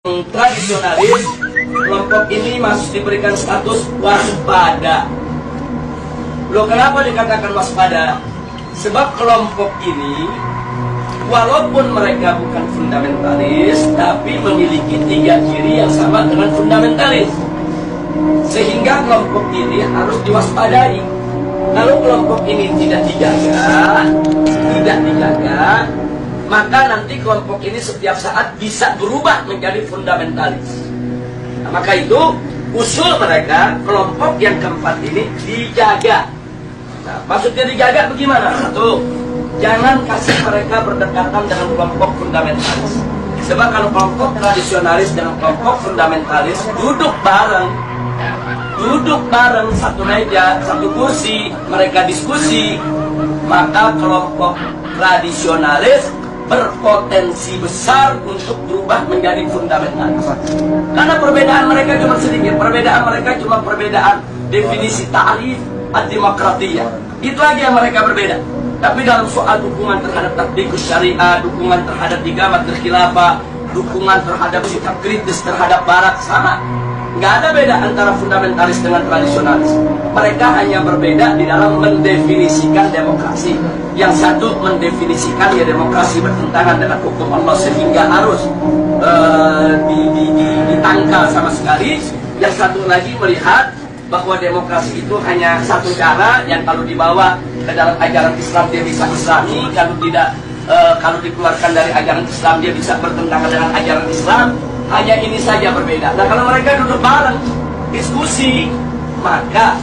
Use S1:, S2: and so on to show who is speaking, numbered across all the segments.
S1: Tradisionalis, kelompok ini masih diberikan status waspada. Loh, kenapa dikatakan waspada? Sebab kelompok ini walaupun mereka bukan fundamentalis, tapi memiliki 3 ciri yang sama dengan fundamentalis, sehingga kelompok ini harus diwaspadai. Kalau kelompok ini tidak dijaga, maka nanti kelompok ini setiap saat bisa berubah menjadi fundamentalis. Nah, maka itu usul mereka, kelompok yang keempat ini dijaga. Nah, maksudnya dijaga bagaimana? Satu, jangan kasih mereka berdekatan dengan kelompok fundamentalis. Sebab kalau kelompok tradisionalis dengan kelompok fundamentalis duduk bareng satu meja, satu kursi, mereka diskusi, maka kelompok tradisionalis berpotensi besar untuk berubah menjadi fundamentalis. Karena perbedaan mereka cuma sedikit, perbedaan definisi ta'rif ad-demokratiyah. Itu aja yang mereka berbeda. Tapi dalam soal dukungan terhadap tatbikus syariah, dukungan terhadap igamatul khilafah, dukungan terhadap sikap kritis terhadap barat, sama. Nggak ada beda antara fundamentalis dengan tradisionalis. Mereka hanya berbeda di dalam mendefinisikan demokrasi. Yang satu mendefinisikan ya demokrasi bertentangan dengan hukum Allah sehingga harus ditangkal sama sekali. Yang satu lagi melihat bahwa demokrasi itu hanya satu cara yang kalau dibawa ke dalam ajaran Islam dia bisa islami, kalau tidak, kalau dikeluarkan dari ajaran Islam dia bisa bertentangan dengan ajaran Islam. Hanya ini saja berbeda. Nah, kalau mereka duduk bareng diskusi, maka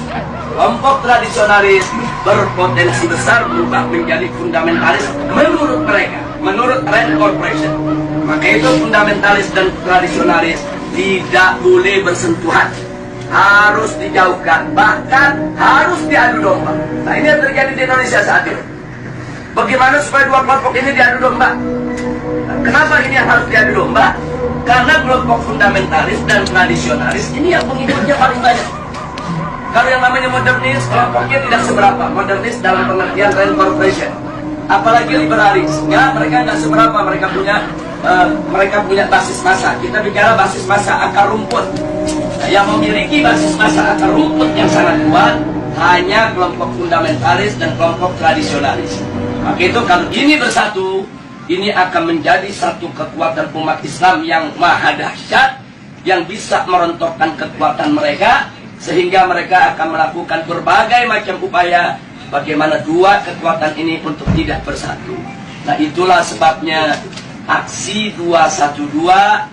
S1: kelompok tradisionalis berpotensi besar berubah menjadi fundamentalis menurut mereka, menurut Rand Corporation. Maka itu fundamentalis dan tradisionalis tidak boleh bersentuhan, harus dijauhkan, bahkan harus diadu domba. Nah, ini yang terjadi di Indonesia saat ini. Bagaimana supaya dua kelompok ini diadu domba? Nah, kenapa ini yang harus diadu domba? Karena kelompok fundamentalis dan tradisionalis ini yang pengikutnya paling banyak. Kalau yang namanya modernis, kelompoknya tidak seberapa. Modernis dalam pengertian Rand Corporation, apalagi liberalis, ya mereka tidak seberapa. Mereka punya basis massa. Kita bicara basis massa akar rumput. Nah, yang memiliki basis massa akar rumput yang sangat kuat hanya kelompok fundamentalis dan kelompok tradisionalis. Maka itu kalau ini bersatu, ini akan menjadi satu kekuatan umat Islam yang maha dahsyat, yang bisa merontokkan kekuatan mereka, sehingga mereka akan melakukan berbagai macam upaya bagaimana dua kekuatan ini untuk tidak bersatu. Nah, itulah sebabnya aksi 212